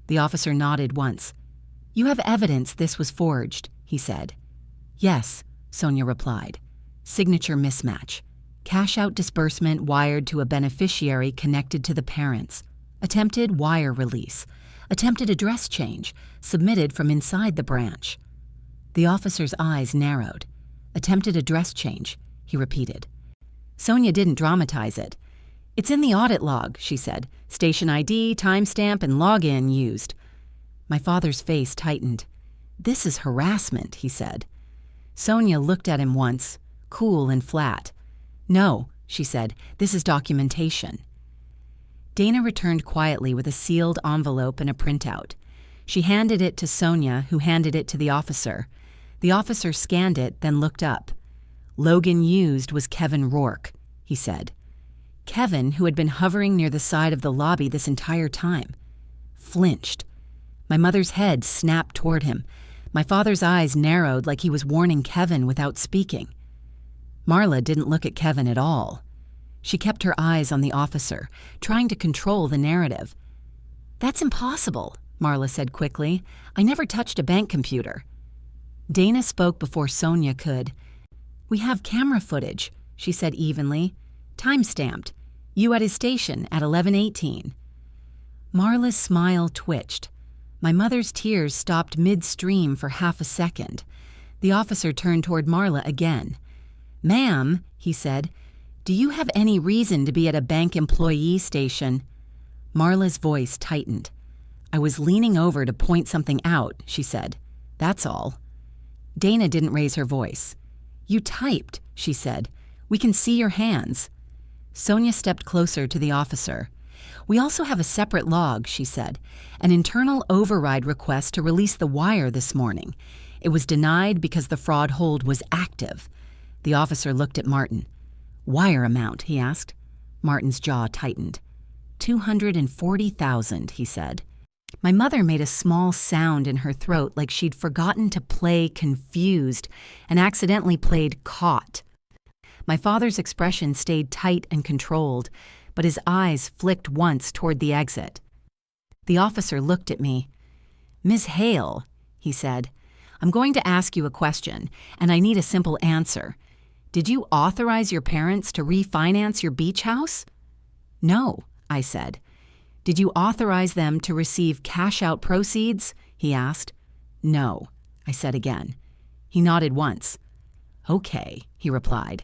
The officer nodded once. "You have evidence this was forged," he said. "Yes," Sonia replied. "Signature mismatch. Cash-out disbursement wired to a beneficiary connected to the parents. Attempted wire release. Attempted address change, submitted from inside the branch." The officer's eyes narrowed. "Attempted address change," he repeated. Sonia didn't dramatize it. "It's in the audit log," she said. "Station ID, timestamp, and login used." My father's face tightened. "This is harassment," he said. Sonia looked at him once, cool and flat. "No," she said, "this is documentation." Dana returned quietly with a sealed envelope and a printout. She handed it to Sonia, who handed it to the officer. The officer scanned it, then looked up. "Logan used was Kevin Rourke," he said. Kevin, who had been hovering near the side of the lobby this entire time, flinched. My mother's head snapped toward him. My father's eyes narrowed like he was warning Kevin without speaking. Marla didn't look at Kevin at all. She kept her eyes on the officer, trying to control the narrative. "That's impossible," Marla said quickly. "I never touched a bank computer." Dana spoke before Sonia could. "We have camera footage," she said evenly. "Time-stamped. You at his station at 11:18. Marla's smile twitched. My mother's tears stopped midstream for half a second. The officer turned toward Marla again. "Ma'am," he said, "do you have any reason to be at a bank employee station?" Marla's voice tightened. "I was leaning over to point something out," she said. "That's all." Dana didn't raise her voice. "You typed," she said. "We can see your hands." Sonia stepped closer to the officer. "We also have a separate log," she said. "An internal override request to release the wire this morning. It was denied because the fraud hold was active." The officer looked at Martin. "Wire amount?" he asked. Martin's jaw tightened. $240,000, he said. My mother made a small sound in her throat like she'd forgotten to play confused and accidentally played caught. My father's expression stayed tight and controlled, but his eyes flicked once toward the exit. The officer looked at me. "Ms. Hale," he said, "I'm going to ask you a question, and I need a simple answer. Did you authorize your parents to refinance your beach house?" "No," I said. "Did you authorize them to receive cash-out proceeds?" he asked. "No," I said again. He nodded once. "Okay," he replied.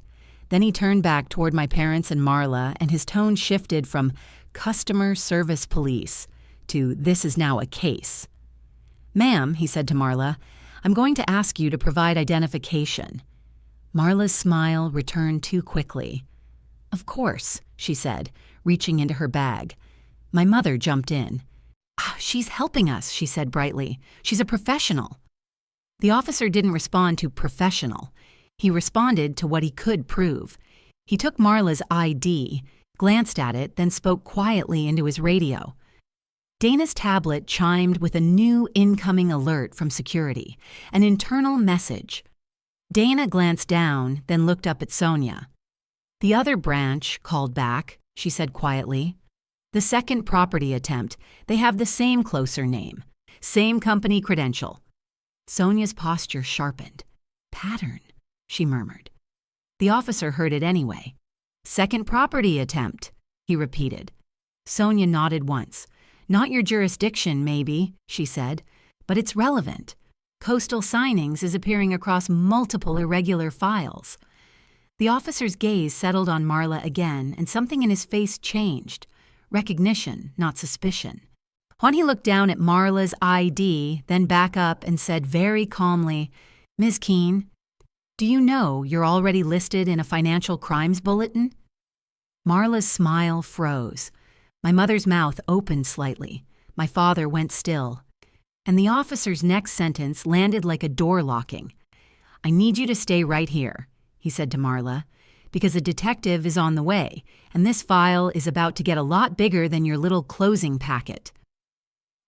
Then he turned back toward my parents and Marla, and his tone shifted from customer service police to "this is now a case." "Ma'am," he said to Marla, "I'm going to ask you to provide identification." Marla's smile returned too quickly. "Of course," she said, reaching into her bag. My mother jumped in. "She's helping us," she said brightly. "She's a professional." The officer didn't respond to professional. He responded to what he could prove. He took Marla's ID, glanced at it, then spoke quietly into his radio. Dana's tablet chimed with a new incoming alert from security, an internal message. Dana glanced down, then looked up at Sonia. "The other branch called back," she said quietly. "The second property attempt, they have the same closer name, same company credential." Sonia's posture sharpened. "Pattern," she murmured. The officer heard it anyway. "Second property attempt," he repeated. Sonia nodded once. "Not your jurisdiction, maybe," she said, "but it's relevant. Coastal Signings is appearing across multiple irregular files." The officer's gaze settled on Marla again, and something in his face changed. Recognition, not suspicion. When he looked down at Marla's ID, then back up and said very calmly, "Ms. Keene, do you know you're already listed in a financial crimes bulletin?" Marla's smile froze. My mother's mouth opened slightly. My father went still. And the officer's next sentence landed like a door locking. "I need you to stay right here," he said to Marla, "because a detective is on the way, and this file is about to get a lot bigger than your little closing packet."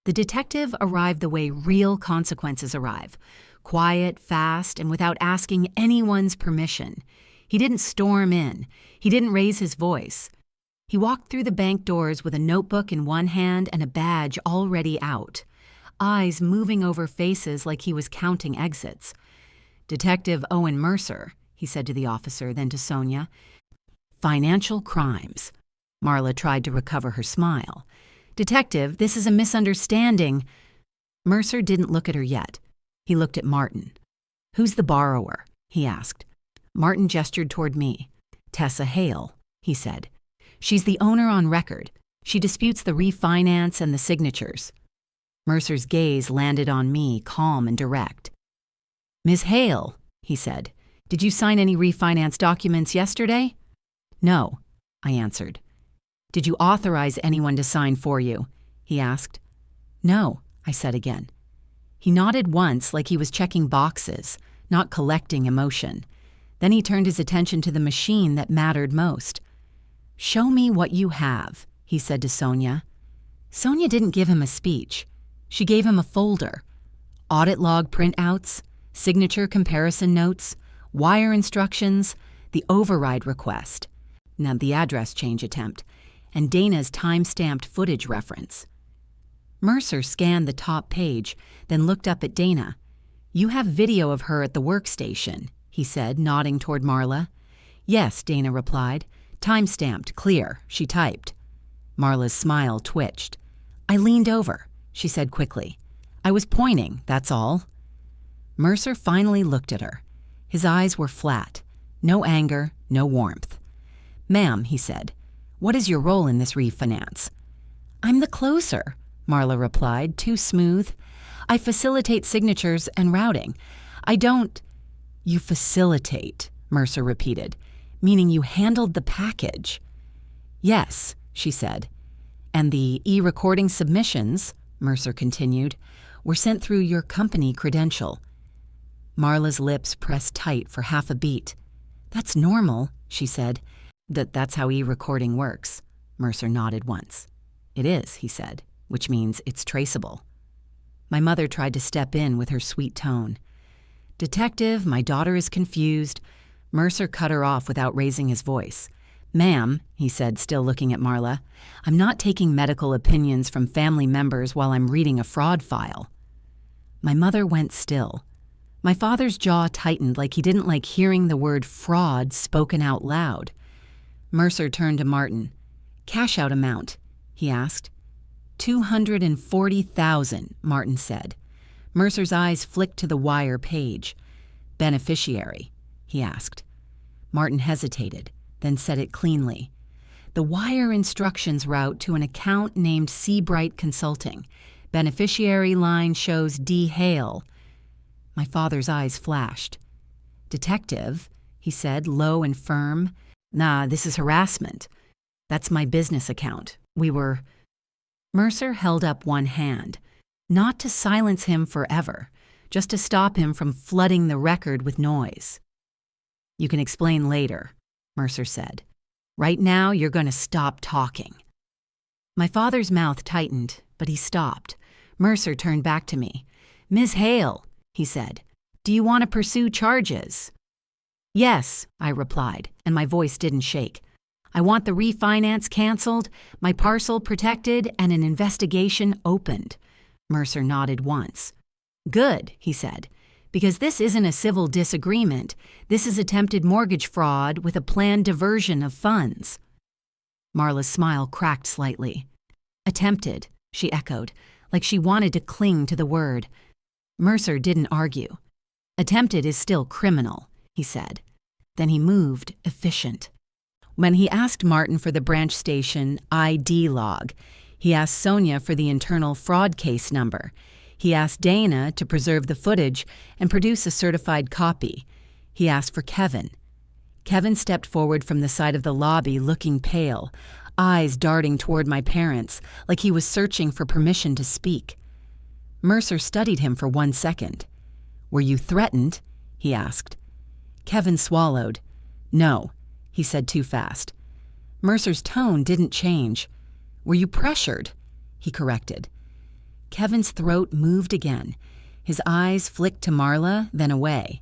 The detective arrived the way real consequences arrive. Quiet, fast, and without asking anyone's permission. He didn't storm in. He didn't raise his voice. He walked through the bank doors with a notebook in one hand and a badge already out. Eyes moving over faces like he was counting exits. "Detective Owen Mercer," he said to the officer, then to Sonia. "Financial crimes." Marla tried to recover her smile. "Detective, this is a misunderstanding." Mercer didn't look at her yet. He looked at Martin. "Who's the borrower?" he asked. Martin gestured toward me. "Tessa Hale," he said. "She's the owner on record. She disputes the refinance and the signatures." Mercer's gaze landed on me, calm and direct. "Ms. Hale," he said, "did you sign any refinance documents yesterday?" "No," I answered. "Did you authorize anyone to sign for you?" he asked. "No," I said again. He nodded once like he was checking boxes, not collecting emotion. Then he turned his attention to the machine that mattered most. "Show me what you have," he said to Sonia. Sonia didn't give him a speech. She gave him a folder. Audit log printouts, signature comparison notes, wire instructions, the override request, now the address change attempt, and Dana's time-stamped footage reference. Mercer scanned the top page, then looked up at Dana. "You have video of her at the workstation," he said, nodding toward Marla. "Yes," Dana replied. "Time-stamped, clear," she typed. Marla's smile twitched. "I leaned over," she said quickly. "I was pointing, that's all." Mercer finally looked at her. His eyes were flat. No anger, no warmth. "Ma'am," he said, "what is your role in this refinance?" "I'm the closer," Marla replied, too smooth. "I facilitate signatures and routing. I don't—" "You facilitate," Mercer repeated, "meaning you handled the package." "Yes," she said. "And the e-recording submissions," Mercer continued, "were sent through your company credential." Marla's lips pressed tight for half a beat. "That's normal," she said. That's how e-recording works." Mercer nodded once. "It is," he said, "which means it's traceable." My mother tried to step in with her sweet tone. "Detective, my daughter is confused." Mercer cut her off without raising his voice. "Ma'am," he said, still looking at Marla, "I'm not taking medical opinions from family members while I'm reading a fraud file." My mother went still. My father's jaw tightened like he didn't like hearing the word fraud spoken out loud. Mercer turned to Martin. "Cash out amount?" he asked. $240,000, Martin said. Mercer's eyes flicked to the wire page. "Beneficiary?" he asked. Martin hesitated, then said it cleanly. "The wire instructions route to an account named Seabright Consulting. Beneficiary line shows D. Hale." My father's eyes flashed. "Detective," he said, low and firm. "Nah, this is harassment. That's my business account. We were—" Mercer held up one hand, not to silence him forever, just to stop him from flooding the record with noise. "You can explain later," Mercer said. "Right now, you're going to stop talking." My father's mouth tightened, but he stopped. Mercer turned back to me. "Ms. Hale," he said, "do you want to pursue charges?" "Yes," I replied, and my voice didn't shake. "I want the refinance canceled, my parcel protected, and an investigation opened." Mercer nodded once. "Good," he said, "because this isn't a civil disagreement. This is attempted mortgage fraud with a planned diversion of funds." Marla's smile cracked slightly. "Attempted," she echoed, like she wanted to cling to the word. Mercer didn't argue. "Attempted is still criminal," he said. Then he moved, efficient. When he asked Martin for the branch station ID log, he asked Sonia for the internal fraud case number. He asked Dana to preserve the footage and produce a certified copy. He asked for Kevin. Kevin stepped forward from the side of the lobby, looking pale, eyes darting toward my parents, like he was searching for permission to speak. Mercer studied him for 1 second. "Were you threatened?" he asked. Kevin swallowed. "No," he said too fast. Mercer's tone didn't change. "Were you pressured?" he corrected. Kevin's throat moved again. His eyes flicked to Marla, then away.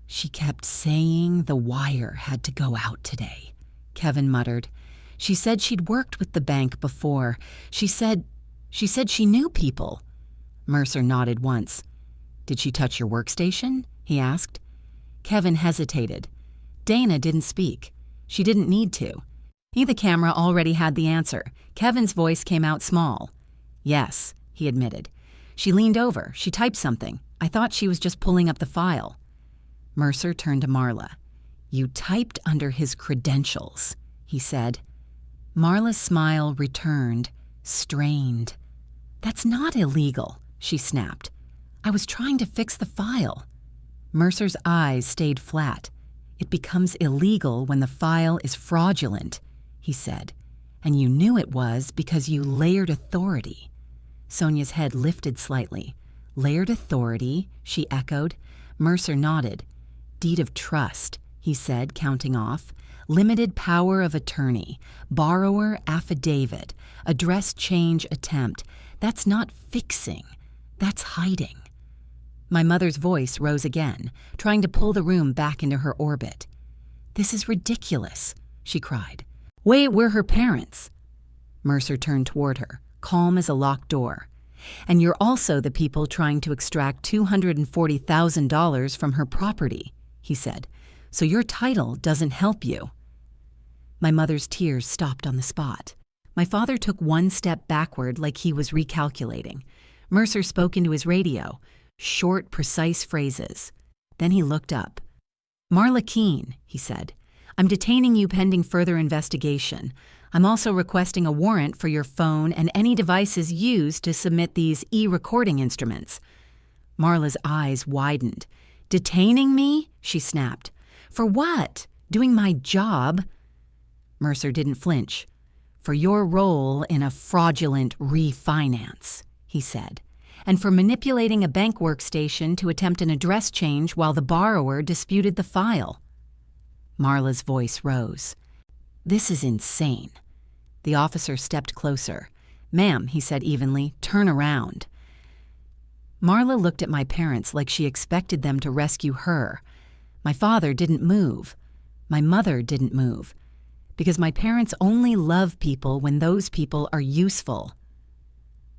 "She kept saying the wire had to go out today," Kevin muttered. "She said she'd worked with the bank before. She said she knew people." Mercer nodded once. "Did she touch your workstation?" he asked. Kevin hesitated. Dana didn't speak. She didn't need to. The camera already had the answer. Kevin's voice came out small. "Yes," he admitted. "She leaned over. She typed something. I thought she was just pulling up the file." Mercer turned to Marla. "You typed under his credentials," he said. Marla's smile returned, strained. "That's not illegal," she snapped. "I was trying to fix the file." Mercer's eyes stayed flat. "It becomes illegal when the file is fraudulent," he said. "And you knew it was because you layered authority." Sonia's head lifted slightly. "Layered authority?" she echoed. Mercer nodded. "Deed of trust," he said, counting off. "Limited power of attorney. Borrower affidavit. Address change attempt. That's not fixing. That's hiding." My mother's voice rose again, trying to pull the room back into her orbit. "This is ridiculous," she cried. "Wait, we're her parents." Mercer turned toward her, calm as a locked door. "And you're also the people trying to extract $240,000 from her property," he said. "So your title doesn't help you." My mother's tears stopped on the spot. My father took one step backward like he was recalculating. Mercer spoke into his radio, short, precise phrases. Then he looked up. "Marla Keene," he said, "I'm detaining you pending further investigation. I'm also requesting a warrant for your phone and any devices used to submit these e-recording instruments." Marla's eyes widened. "Detaining me?" she snapped. "For what? Doing my job?" Mercer didn't flinch. "For your role in a fraudulent refinance," he said, "and for manipulating a bank workstation to attempt an address change while the borrower disputed the file." Marla's voice rose. "This is insane." The officer stepped closer. "Ma'am," he said evenly, "turn around." Marla looked at my parents like she expected them to rescue her. My father didn't move. My mother didn't move. Because my parents only love people when those people are useful.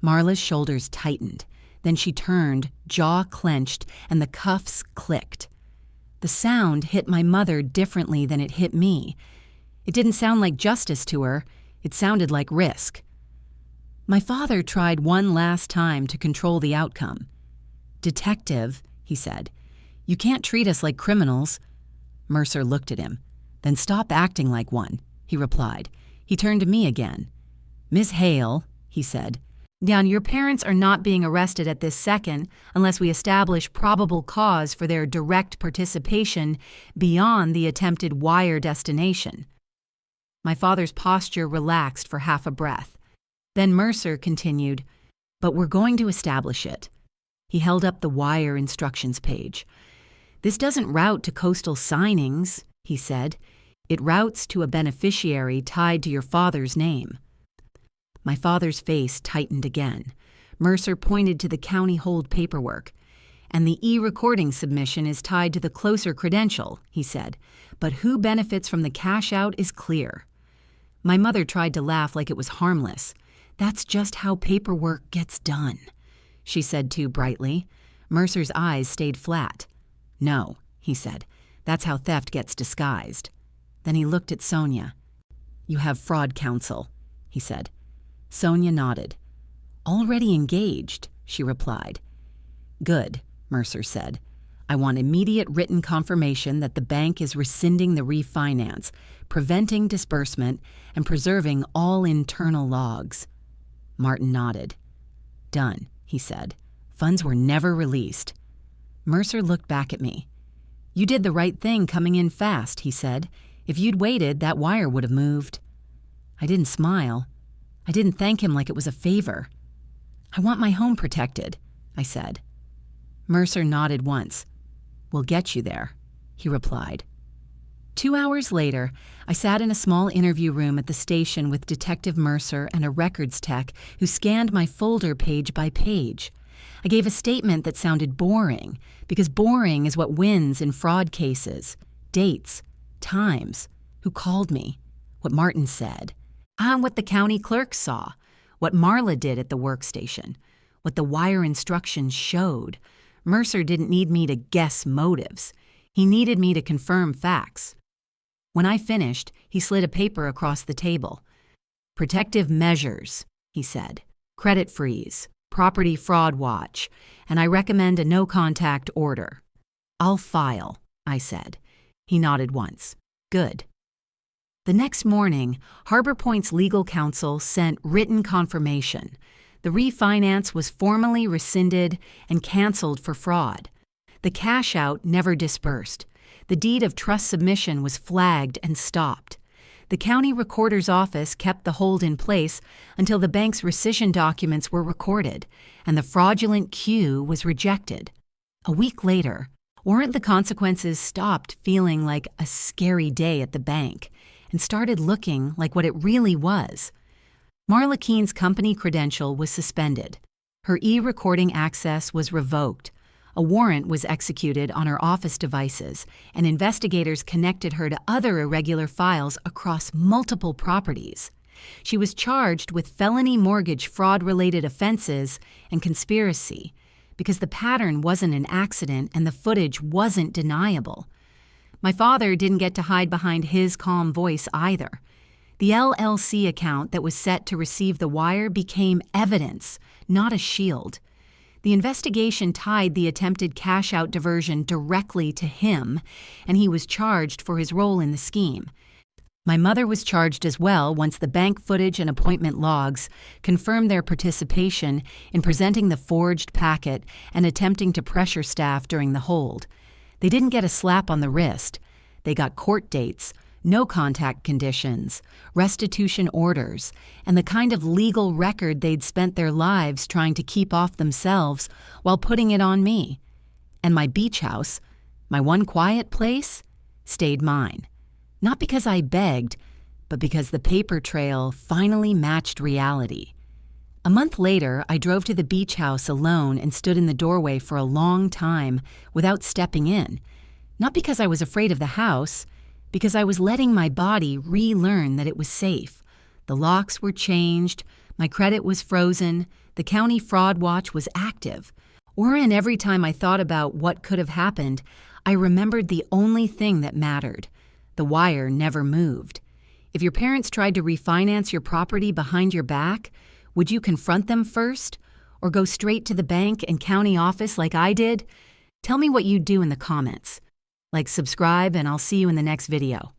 Marla's shoulders tightened. Then she turned, jaw clenched, and the cuffs clicked. The sound hit my mother differently than it hit me. It didn't sound like justice to her. It sounded like risk. My father tried one last time to control the outcome. "Detective," he said, "you can't treat us like criminals." Mercer looked at him. "Then stop acting like one," he replied. He turned to me again. "Miss Hale," he said, "Jan, your parents are not being arrested at this second unless we establish probable cause for their direct participation beyond the attempted wire destination." My father's posture relaxed for half a breath. Then Mercer continued, "But we're going to establish it." He held up the wire instructions page. "This doesn't route to Coastal Signings," he said. "It routes to a beneficiary tied to your father's name." My father's face tightened again. Mercer pointed to the county hold paperwork. "And the e-recording submission is tied to the closer credential," he said. "But who benefits from the cash out is clear." My mother tried to laugh like it was harmless. "That's just how paperwork gets done," she said too brightly. Mercer's eyes stayed flat. "No," he said. "That's how theft gets disguised." Then he looked at Sonia. "You have fraud counsel," he said. Sonia nodded. "Already engaged," she replied. "Good," Mercer said. "I want immediate written confirmation that the bank is rescinding the refinance, preventing disbursement, and preserving all internal logs." Martin nodded. "Done," he said. "Funds were never released." Mercer looked back at me. "You did the right thing coming in fast," he said. "If you'd waited, that wire would have moved." I didn't smile. I didn't thank him like it was a favor. "I want my home protected," I said. Mercer nodded once. "We'll get you there," he replied. 2 hours later, I sat in a small interview room at the station with Detective Mercer and a records tech who scanned my folder page by page. I gave a statement that sounded boring, because boring is what wins in fraud cases. Dates, times, who called me, what Martin said, what the county clerk saw, what Marla did at the workstation, what the wire instructions showed. Mercer didn't need me to guess motives. He needed me to confirm facts. When I finished, he slid a paper across the table. "Protective measures," he said. "Credit freeze, property fraud watch, and I recommend a no-contact order." "I'll file," I said. He nodded once. "Good." The next morning, Harbor Point's legal counsel sent written confirmation. The refinance was formally rescinded and canceled for fraud. The cash out never disbursed. The deed of trust submission was flagged and stopped. The county recorder's office kept the hold in place until the bank's rescission documents were recorded, and the fraudulent Q was rejected. A week later, weren't the consequences stopped feeling like a scary day at the bank and started looking like what it really was? Marla Keene's company credential was suspended. Her e-recording access was revoked. A warrant was executed on her office devices, and investigators connected her to other irregular files across multiple properties. She was charged with felony mortgage fraud-related offenses and conspiracy because the pattern wasn't an accident and the footage wasn't deniable. My father didn't get to hide behind his calm voice either. The LLC account that was set to receive the wire became evidence, not a shield. The investigation tied the attempted cash-out diversion directly to him, and he was charged for his role in the scheme. My mother was charged as well once the bank footage and appointment logs confirmed their participation in presenting the forged packet and attempting to pressure staff during the hold. They didn't get a slap on the wrist. They got court dates, no contact conditions, restitution orders, and the kind of legal record they'd spent their lives trying to keep off themselves while putting it on me. And my beach house, my one quiet place, stayed mine. Not because I begged, but because the paper trail finally matched reality. A month later, I drove to the beach house alone and stood in the doorway for a long time without stepping in. Not because I was afraid of the house, because I was letting my body relearn that it was safe. The locks were changed, my credit was frozen, the county fraud watch was active. And every time I thought about what could have happened, I remembered the only thing that mattered. The wire never moved. If your parents tried to refinance your property behind your back, would you confront them first? Or go straight to the bank and county office like I did? Tell me what you'd do in the comments. Like, subscribe, and I'll see you in the next video.